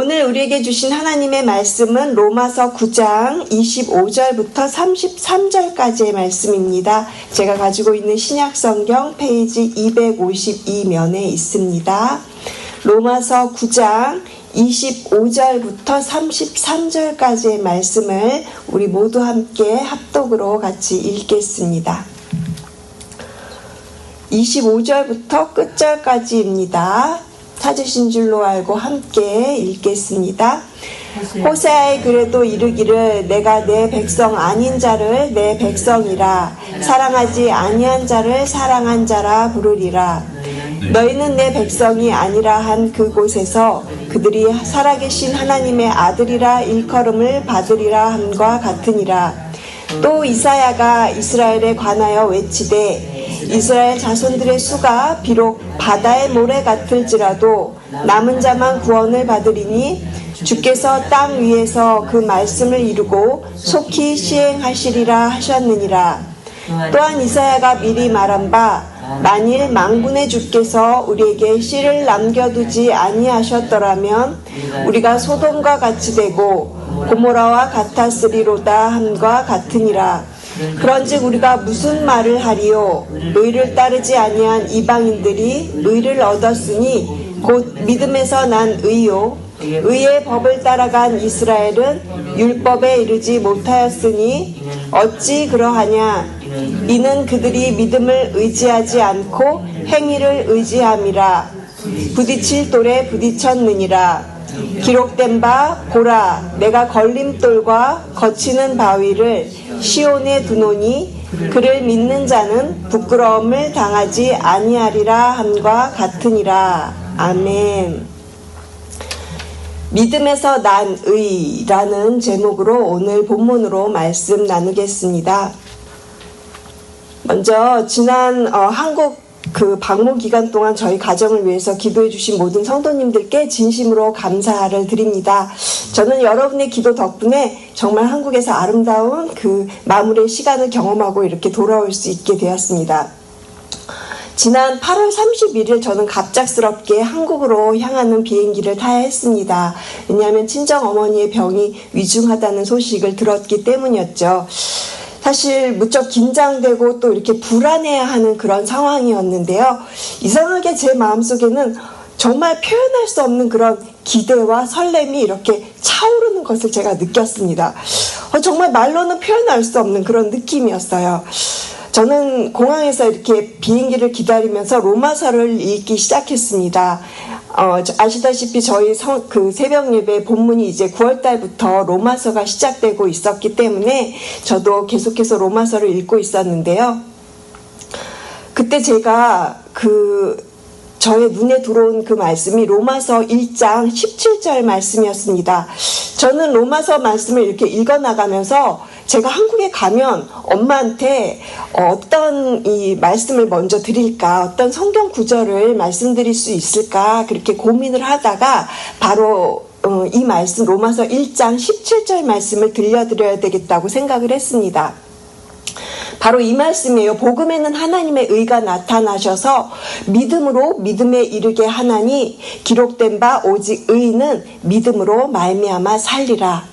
오늘 우리에게 주신 하나님의 말씀은 로마서 9장 25절부터 33절까지의 말씀입니다. 제가 가지고 있는 신약성경 페이지 252면에 있습니다. 로마서 9장 25절부터 33절까지의 말씀을 우리 모두 함께 합독으로 같이 읽겠습니다. 25절부터 끝절까지입니다. 찾으신 줄로 알고 함께 읽겠습니다. 호세아의 글에도 이르기를 내가 내 백성 아닌 자를 내 백성이라 사랑하지 아니한 자를 사랑한 자라 부르리라. 너희는 내 백성이 아니라 한 그곳에서 그들이 살아계신 하나님의 아들이라 일컬음을 받으리라 함과 같으니라. 또 이사야가 이스라엘에 관하여 외치되 이스라엘 자손들의 수가 비록 바다의 모래 같을지라도 남은 자만 구원을 받으리니 주께서 땅 위에서 그 말씀을 이루고 속히 시행하시리라 하셨느니라. 또한 이사야가 미리 말한 바 만일 만군의 주께서 우리에게 씨를 남겨두지 아니하셨더라면 우리가 소돔과 같이 되고 고모라와 같았으리로다 함과 같으니라. 그런즉 우리가 무슨 말을 하리요? 의를 따르지 아니한 이방인들이 의를 얻었으니 곧 믿음에서 난 의요. 의의 법을 따라간 이스라엘은 율법에 이르지 못하였으니 어찌 그러하냐? 이는 그들이 믿음을 의지하지 않고 행위를 의지함이라. 부딪힐 돌에 부딪혔느니라. 기록된 바 보라 내가 걸림돌과 거치는 바위를 시온에 두노니 그를 믿는 자는 부끄러움을 당하지 아니하리라 함과 같으니라. 아멘. 믿음에서 난 의라는 제목으로 오늘 본문으로 말씀 나누겠습니다. 먼저 지난 한국 방문 기간 동안 저희 가정을 위해서 기도해 주신 모든 성도님들께 진심으로 감사를 드립니다. 저는 여러분의 기도 덕분에 정말 한국에서 아름다운 그 마무리의 시간을 경험하고 이렇게 돌아올 수 있게 되었습니다. 지난 8월 31일 저는 갑작스럽게 한국으로 향하는 비행기를 타야 했습니다. 왜냐하면 친정어머니의 병이 위중하다는 소식을 들었기 때문이었죠. 사실 무척 긴장되고 또 이렇게 불안해하는 그런 상황이었는데요. 이상하게 제 마음속에는 정말 표현할 수 없는 그런 기대와 설렘이 이렇게 차오르는 것을 제가 느꼈습니다. 정말 말로는 표현할 수 없는 그런 느낌이었어요. 저는 공항에서 이렇게 비행기를 기다리면서 로마서를 읽기 시작했습니다. 아시다시피 저희 새벽 예배 본문이 이제 9월달부터 로마서가 시작되고 있었기 때문에 저도 계속해서 로마서를 읽고 있었는데요. 그때 제가 저의 눈에 들어온 그 말씀이 로마서 1장 17절 말씀이었습니다. 저는 로마서 말씀을 이렇게 읽어나가면서 제가 한국에 가면 엄마한테 어떤 이 말씀을 먼저 드릴까, 어떤 성경 구절을 말씀드릴 수 있을까 그렇게 고민을 하다가 바로 이 말씀 로마서 1장 17절 말씀을 들려드려야 되겠다고 생각을 했습니다. 바로 이 말씀이에요. 복음에는 하나님의 의가 나타나셔서 믿음으로 믿음에 이르게 하나니 기록된 바 오직 의인은 믿음으로 말미암아 살리라.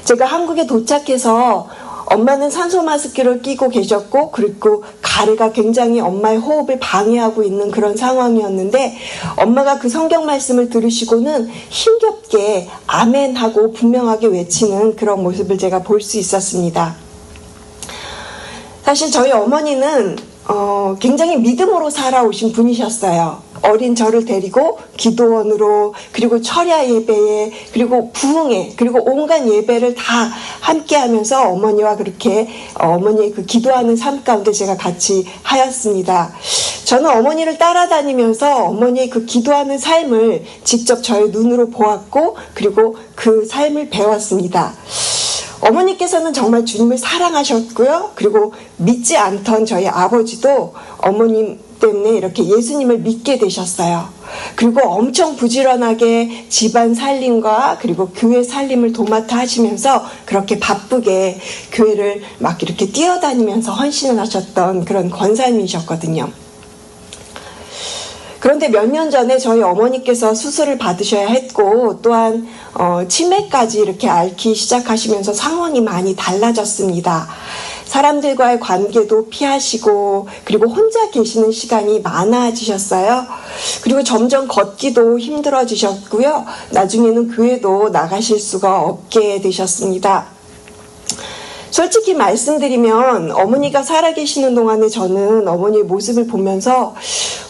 제가 한국에 도착해서 엄마는 산소 마스크를 끼고 계셨고 그리고 가래가 굉장히 엄마의 호흡을 방해하고 있는 그런 상황이었는데 엄마가 그 성경 말씀을 들으시고는 힘겹게 아멘 하고 분명하게 외치는 그런 모습을 제가 볼 수 있었습니다. 사실 저희 어머니는 굉장히 믿음으로 살아오신 분이셨어요. 어린 저를 데리고 기도원으로 그리고 철야 예배에 그리고 부흥회 그리고 온갖 예배를 다 함께 하면서 어머니와 그렇게 어머니의 그 기도하는 삶 가운데 제가 같이 하였습니다. 저는 어머니를 따라다니면서 어머니의 그 기도하는 삶을 직접 저의 눈으로 보았고 그리고 그 삶을 배웠습니다. 어머니께서는 정말 주님을 사랑하셨고요. 그리고 믿지 않던 저희 아버지도 어머님 때문에 이렇게 예수님을 믿게 되셨어요. 그리고 엄청 부지런하게 집안 살림과 그리고 교회 살림을 도맡아 하시면서 그렇게 바쁘게 교회를 막 이렇게 뛰어다니면서 헌신을 하셨던 그런 권사님이셨거든요. 그런데 몇 년 전에 저희 어머니께서 수술을 받으셔야 했고 또한 치매까지 이렇게 앓기 시작하시면서 상황이 많이 달라졌습니다. 사람들과의 관계도 피하시고 그리고 혼자 계시는 시간이 많아지셨어요. 그리고 점점 걷기도 힘들어지셨고요. 나중에는 교회도 나가실 수가 없게 되셨습니다. 솔직히 말씀드리면 어머니가 살아계시는 동안에 저는 어머니의 모습을 보면서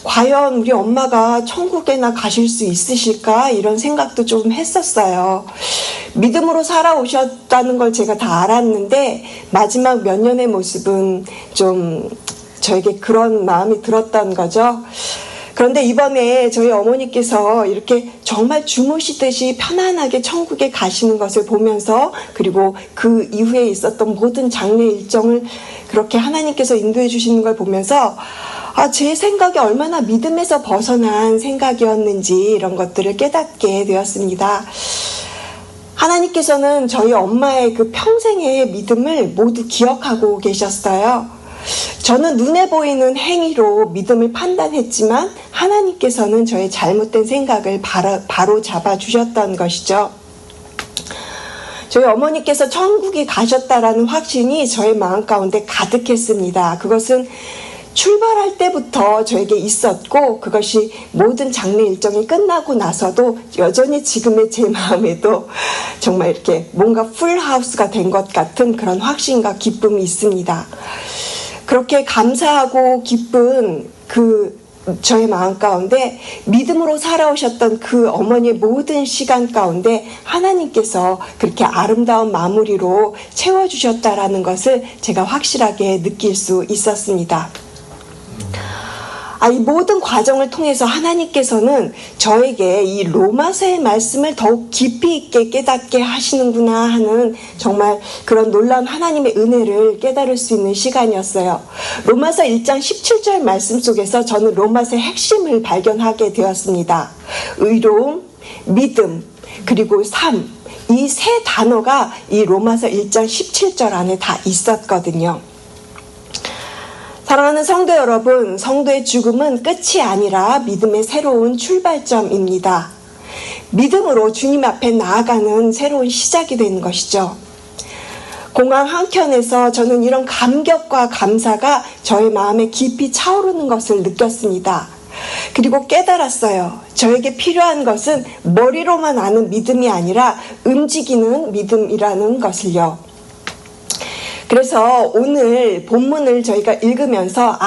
과연 우리 엄마가 천국에나 가실 수 있으실까 이런 생각도 좀 했었어요. 믿음으로 살아오셨다는 걸 제가 다 알았는데 마지막 몇 년의 모습은 좀 저에게 그런 마음이 들었던 거죠. 그런데 이번에 저희 어머니께서 이렇게 정말 주무시듯이 편안하게 천국에 가시는 것을 보면서 그리고 그 이후에 있었던 모든 장례 일정을 그렇게 하나님께서 인도해 주시는 걸 보면서 제 생각이 얼마나 믿음에서 벗어난 생각이었는지 이런 것들을 깨닫게 되었습니다. 하나님께서는 저희 엄마의 그 평생의 믿음을 모두 기억하고 계셨어요. 저는 눈에 보이는 행위로 믿음을 판단했지만 하나님께서는 저의 잘못된 생각을 바로 잡아주셨던 것이죠. 저희 어머니께서 천국에 가셨다라는 확신이 저의 마음 가운데 가득했습니다. 그것은 출발할 때부터 저에게 있었고 그것이 모든 장례 일정이 끝나고 나서도 여전히 지금의 제 마음에도 정말 이렇게 뭔가 풀하우스가 된 것 같은 그런 확신과 기쁨이 있습니다. 그렇게 감사하고 기쁜 저의 마음 가운데 믿음으로 살아오셨던 그 어머니의 모든 시간 가운데 하나님께서 그렇게 아름다운 마무리로 채워주셨다라는 것을 제가 확실하게 느낄 수 있었습니다. 이 모든 과정을 통해서 하나님께서는 저에게 이 로마서의 말씀을 더욱 깊이 있게 깨닫게 하시는구나 하는 정말 그런 놀라운 하나님의 은혜를 깨달을 수 있는 시간이었어요. 로마서 1장 17절 말씀 속에서 저는 로마서의 핵심을 발견하게 되었습니다. 의로움, 믿음, 그리고 삶, 이 세 단어가 이 로마서 1장 17절 안에 다 있었거든요. 사랑하는 성도 여러분, 성도의 죽음은 끝이 아니라 믿음의 새로운 출발점입니다. 믿음으로 주님 앞에 나아가는 새로운 시작이 되는 것이죠. 공항 한켠에서 저는 이런 감격과 감사가 저의 마음에 깊이 차오르는 것을 느꼈습니다. 그리고 깨달았어요. 저에게 필요한 것은 머리로만 아는 믿음이 아니라 움직이는 믿음이라는 것을요. 그래서 오늘 본문을 저희가 읽으면서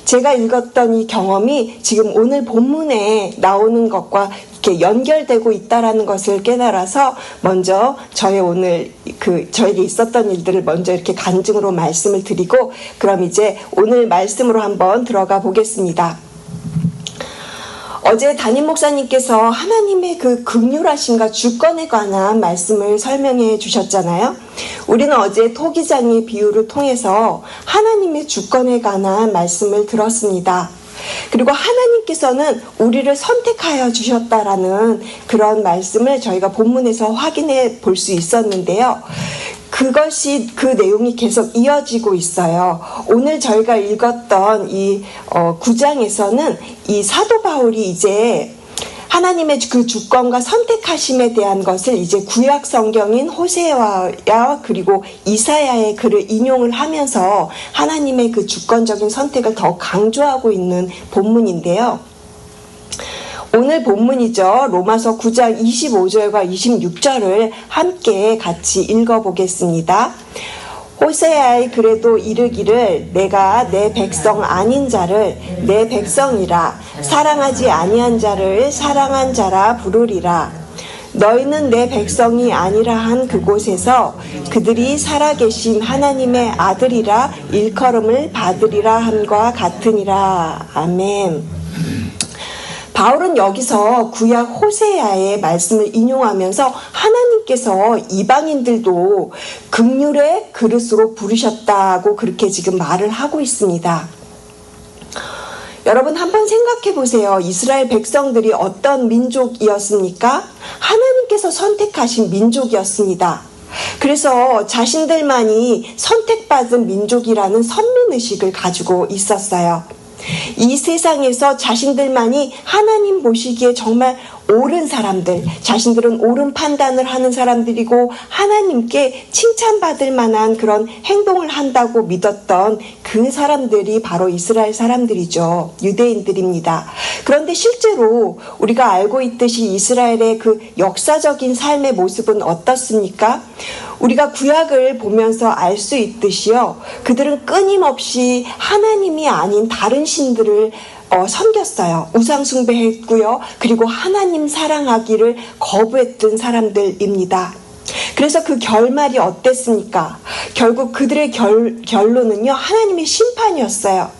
제가 읽었던 이 경험이 지금 오늘 본문에 나오는 것과 이렇게 연결되고 있다라는 것을 깨달아서 먼저 저에게 있었던 일들을 먼저 이렇게 간증으로 말씀을 드리고 그럼 이제 오늘 말씀으로 한번 들어가 보겠습니다. 어제 담임 목사님께서 하나님의 그 긍휼하심과 주권에 관한 말씀을 설명해 주셨잖아요. 우리는 어제 토기장의 비유를 통해서 하나님의 주권에 관한 말씀을 들었습니다. 그리고 하나님께서는 우리를 선택하여 주셨다라는 그런 말씀을 저희가 본문에서 확인해 볼 수 있었는데요. 그 내용이 계속 이어지고 있어요. 오늘 저희가 읽었던 이 9장에서는 이 사도 바울이 이제 하나님의 그 주권과 선택하심에 대한 것을 이제 구약 성경인 호세아와 그리고 이사야의 글을 인용을 하면서 하나님의 그 주권적인 선택을 더 강조하고 있는 본문인데요. 오늘 본문이죠. 로마서 9장 25절과 26절을 함께 같이 읽어보겠습니다. 호세아의 글에도 이르기를 내가 내 백성 아닌 자를 내 백성이라 사랑하지 아니한 자를 사랑한 자라 부르리라. 너희는 내 백성이 아니라 한 그곳에서 그들이 살아계신 하나님의 아들이라 일컬음을 받으리라 함과 같으니라. 아멘. 바울은 여기서 구약 호세아의 말씀을 인용하면서 하나님께서 이방인들도 긍휼의 그릇으로 부르셨다고 그렇게 지금 말을 하고 있습니다. 여러분 한번 생각해 보세요. 이스라엘 백성들이 어떤 민족이었습니까? 하나님께서 선택하신 민족이었습니다. 그래서 자신들만이 선택받은 민족이라는 선민의식을 가지고 있었어요. 이 세상에서 자신들만이 하나님 보시기에 정말 옳은 사람들, 자신들은 옳은 판단을 하는 사람들이고 하나님께 칭찬받을 만한 그런 행동을 한다고 믿었던 그 사람들이 바로 이스라엘 사람들이죠. 유대인들입니다. 그런데 실제로 우리가 알고 있듯이 이스라엘의 그 역사적인 삶의 모습은 어떻습니까? 우리가 구약을 보면서 알 수 있듯이요. 그들은 끊임없이 하나님이 아닌 다른 신들을 섬겼어요. 우상 숭배했고요. 그리고 하나님 사랑하기를 거부했던 사람들입니다. 그래서 그 결말이 어땠습니까? 결국 그들의 결론은요. 하나님의 심판이었어요.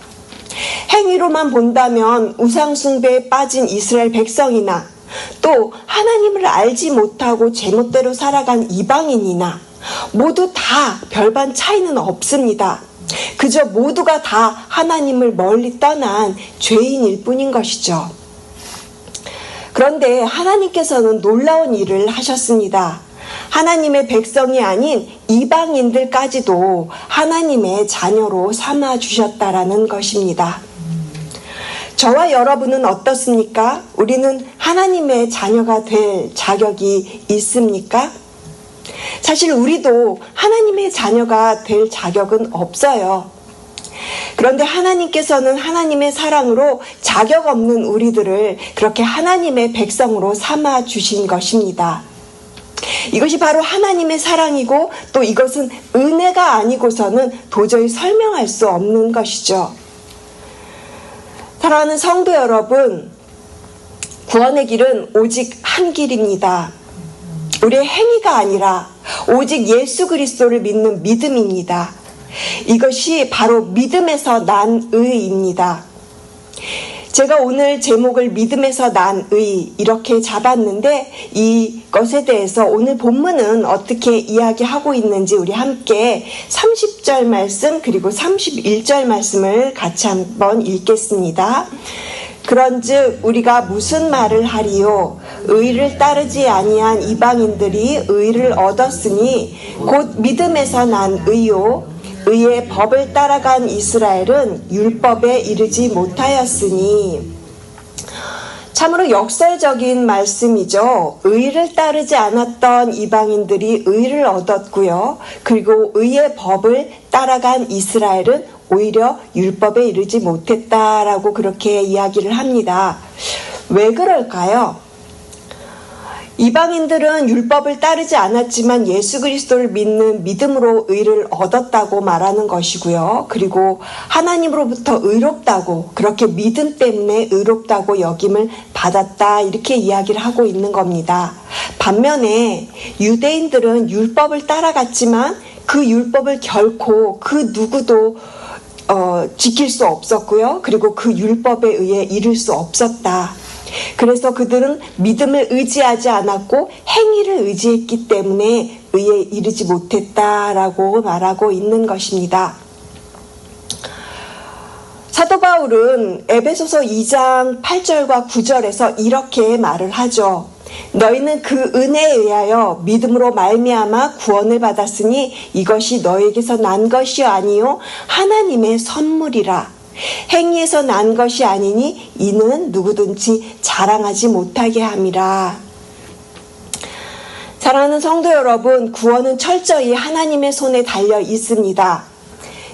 행위로만 본다면 우상 숭배에 빠진 이스라엘 백성이나 또 하나님을 알지 못하고 제멋대로 살아간 이방인이나 모두 다 별반 차이는 없습니다. 그저 모두가 다 하나님을 멀리 떠난 죄인일 뿐인 것이죠. 그런데 하나님께서는 놀라운 일을 하셨습니다. 하나님의 백성이 아닌 이방인들까지도 하나님의 자녀로 삼아주셨다라는 것입니다. 저와 여러분은 어떻습니까? 우리는 하나님의 자녀가 될 자격이 있습니까? 사실 우리도 하나님의 자녀가 될 자격은 없어요. 그런데 하나님께서는 하나님의 사랑으로 자격 없는 우리들을 그렇게 하나님의 백성으로 삼아 주신 것입니다. 이것이 바로 하나님의 사랑이고 또 이것은 은혜가 아니고서는 도저히 설명할 수 없는 것이죠. 사랑하는 성도 여러분, 구원의 길은 오직 한 길입니다. 우리의 행위가 아니라 오직 예수 그리스도를 믿는 믿음입니다. 이것이 바로 믿음에서 난 의입니다. 제가 오늘 제목을 믿음에서 난 의 이렇게 잡았는데 이것에 대해서 오늘 본문은 어떻게 이야기하고 있는지 우리 함께 30절 말씀 그리고 31절 말씀을 같이 한번 읽겠습니다. 그런즉 우리가 무슨 말을 하리요? 의를 따르지 아니한 이방인들이 의를 얻었으니 곧 믿음에서 난 의요. 의의 법을 따라간 이스라엘은 율법에 이르지 못하였으니. 참으로 역설적인 말씀이죠. 의를 따르지 않았던 이방인들이 의를 얻었고요. 그리고 의의 법을 따라간 이스라엘은 오히려 율법에 이르지 못했다라고 그렇게 이야기를 합니다. 왜 그럴까요? 이방인들은 율법을 따르지 않았지만 예수 그리스도를 믿는 믿음으로 의를 얻었다고 말하는 것이고요. 그리고 하나님으로부터 의롭다고, 그렇게 믿음 때문에 의롭다고 여김을 받았다, 이렇게 이야기를 하고 있는 겁니다. 반면에 유대인들은 율법을 따라갔지만 그 율법을 결코 그 누구도 지킬 수 없었고요. 그리고 그 율법에 의해 이룰 수 없었다. 그래서 그들은 믿음을 의지하지 않았고 행위를 의지했기 때문에 의에 이르지 못했다라고 말하고 있는 것입니다. 사도 바울은 에베소서 2장 8절과 9절에서 이렇게 말을 하죠. 너희는 그 은혜에 의하여 믿음으로 말미암아 구원을 받았으니 이것이 너에게서 난 것이 아니요 하나님의 선물이라. 행위에서 난 것이 아니니 이는 누구든지 자랑하지 못하게 함이라. 사랑하는 성도 여러분, 구원은 철저히 하나님의 손에 달려 있습니다.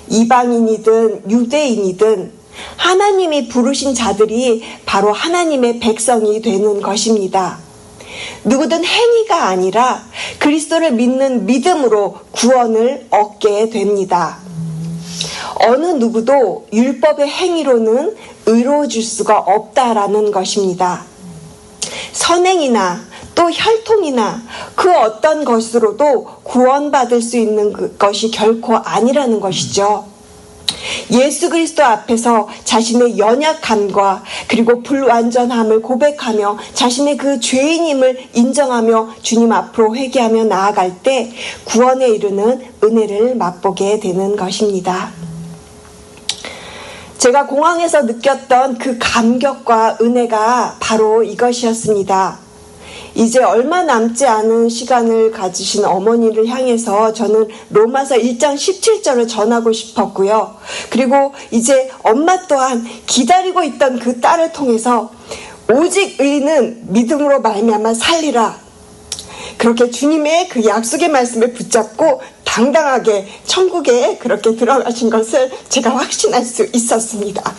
이방인이든 유대인이든 하나님이 부르신 자들이 바로 하나님의 백성이 되는 것입니다. 누구든 행위가 아니라 그리스도를 믿는 믿음으로 구원을 얻게 됩니다. 어느 누구도 율법의 행위로는 의로워질 수가 없다라는 것입니다. 선행이나 또 혈통이나 그 어떤 것으로도 구원받을 수 있는 것이 결코 아니라는 것이죠. 예수 그리스도 앞에서 자신의 연약함과 그리고 불완전함을 고백하며 자신의 그 죄인임을 인정하며 주님 앞으로 회개하며 나아갈 때 구원에 이르는 은혜를 맛보게 되는 것입니다. 제가 공항에서 느꼈던 그 감격과 은혜가 바로 이것이었습니다. 이제 얼마 남지 않은 시간을 가지신 어머니를 향해서 저는 로마서 1장 17절을 전하고 싶었고요. 그리고 이제 엄마 또한 기다리고 있던 그 딸을 통해서 오직 의인은 믿음으로 말미암아 살리라. 그렇게 주님의 그 약속의 말씀을 붙잡고 당당하게 천국에 그렇게 들어가신 것을 제가 확신할 수 있었습니다.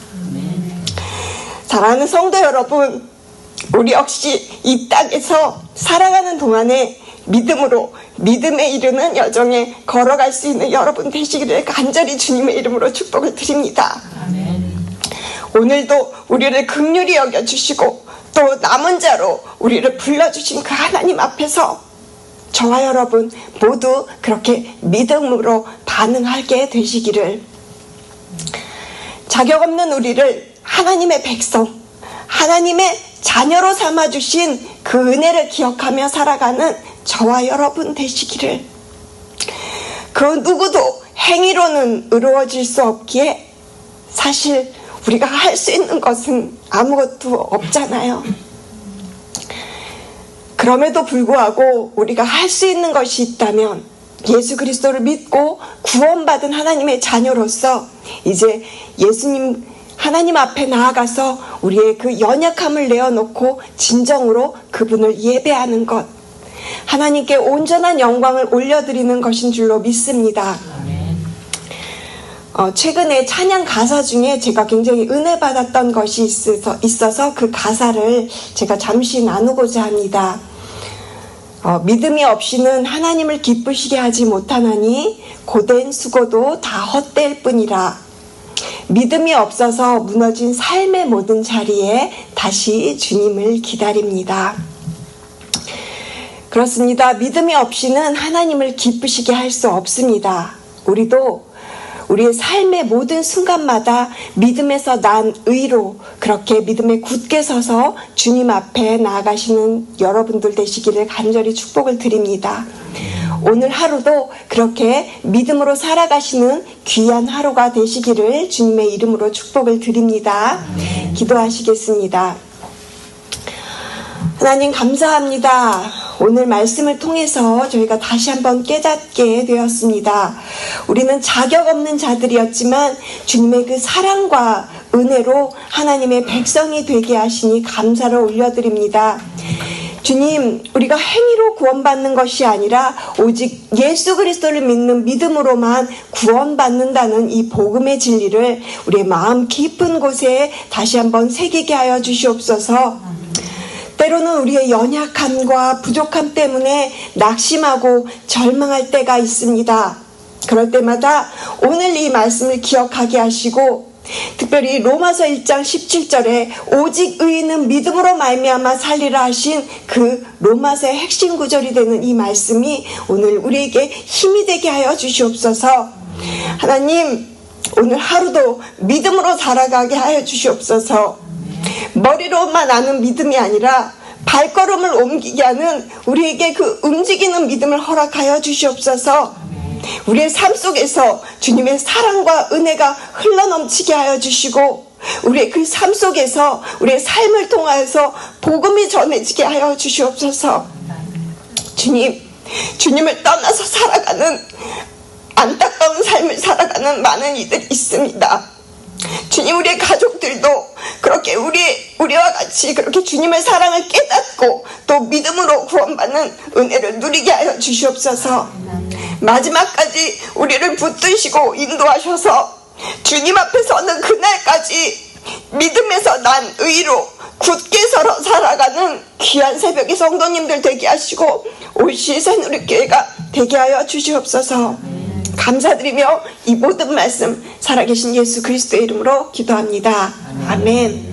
사랑하는 성도 여러분, 우리 역시 이 땅에서 살아가는 동안에 믿음으로 믿음에 이르는 여정에 걸어갈 수 있는 여러분 되시기를 간절히 주님의 이름으로 축복을 드립니다. 오늘도 우리를 긍휼히 여겨주시고 또 남은 자로 우리를 불러주신 그 하나님 앞에서 저와 여러분 모두 그렇게 믿음으로 반응하게 되시기를, 자격 없는 우리를 하나님의 백성, 하나님의 자녀로 삼아주신 그 은혜를 기억하며 살아가는 저와 여러분 되시기를, 그 누구도 행위로는 의로워질 수 없기에 사실 우리가 할 수 있는 것은 아무것도 없잖아요. 그럼에도 불구하고 우리가 할 수 있는 것이 있다면 예수 그리스도를 믿고 구원받은 하나님의 자녀로서 이제 예수님 하나님 앞에 나아가서 우리의 그 연약함을 내어놓고 진정으로 그분을 예배하는 것, 하나님께 온전한 영광을 올려드리는 것인 줄로 믿습니다. 최근에 찬양 가사 중에 제가 굉장히 은혜 받았던 것이 있어서 그 가사를 제가 잠시 나누고자 합니다. 믿음이 없이는 하나님을 기쁘시게 하지 못하나니 고된 수고도 다 헛될 뿐이라. 믿음이 없어서 무너진 삶의 모든 자리에 다시 주님을 기다립니다. 그렇습니다. 믿음이 없이는 하나님을 기쁘시게 할 수 없습니다. 우리도 우리의 삶의 모든 순간마다 믿음에서 난 의로 그렇게 믿음에 굳게 서서 주님 앞에 나아가시는 여러분들 되시기를 간절히 축복을 드립니다. 오늘 하루도 그렇게 믿음으로 살아가시는 귀한 하루가 되시기를 주님의 이름으로 축복을 드립니다. 기도하시겠습니다. 하나님 감사합니다. 오늘 말씀을 통해서 저희가 다시 한번 깨닫게 되었습니다. 우리는 자격 없는 자들이었지만 주님의 그 사랑과 은혜로 하나님의 백성이 되게 하시니 감사를 올려드립니다. 주님, 우리가 행위로 구원받는 것이 아니라 오직 예수 그리스도를 믿는 믿음으로만 구원받는다는 이 복음의 진리를 우리의 마음 깊은 곳에 다시 한번 새기게 하여 주시옵소서. 때로는 우리의 연약함과 부족함 때문에 낙심하고 절망할 때가 있습니다. 그럴 때마다 오늘 이 말씀을 기억하게 하시고, 특별히 로마서 1장 17절에 오직 의인은 믿음으로 말미암아 살리라 하신 그 로마서의 핵심 구절이 되는 이 말씀이 오늘 우리에게 힘이 되게 하여 주시옵소서. 하나님, 오늘 하루도 믿음으로 살아가게 하여 주시옵소서. 머리로만 아는 믿음이 아니라 발걸음을 옮기게 하는 우리에게 그 움직이는 믿음을 허락하여 주시옵소서. 우리의 삶 속에서 주님의 사랑과 은혜가 흘러넘치게 하여 주시고, 우리의 그 삶 속에서 우리의 삶을 통하여서 복음이 전해지게 하여 주시옵소서. 주님, 주님을 떠나서 살아가는 안타까운 삶을 살아가는 많은 이들이 있습니다. 주님, 우리의 가족들도 그렇게 우리와 같이 그렇게 주님의 사랑을 깨닫고 또 믿음으로 구원받는 은혜를 누리게 하여 주시옵소서. 마지막까지 우리를 붙드시고 인도하셔서 주님 앞에 서는 그날까지 믿음에서 난 의로 굳게 서로 살아가는 귀한 새벽의 성도님들 되게 하시고 올 새누리교회가 되게 하여 주시옵소서. 감사드리며 이 모든 말씀 살아계신 예수 그리스도의 이름으로 기도합니다. 아멘.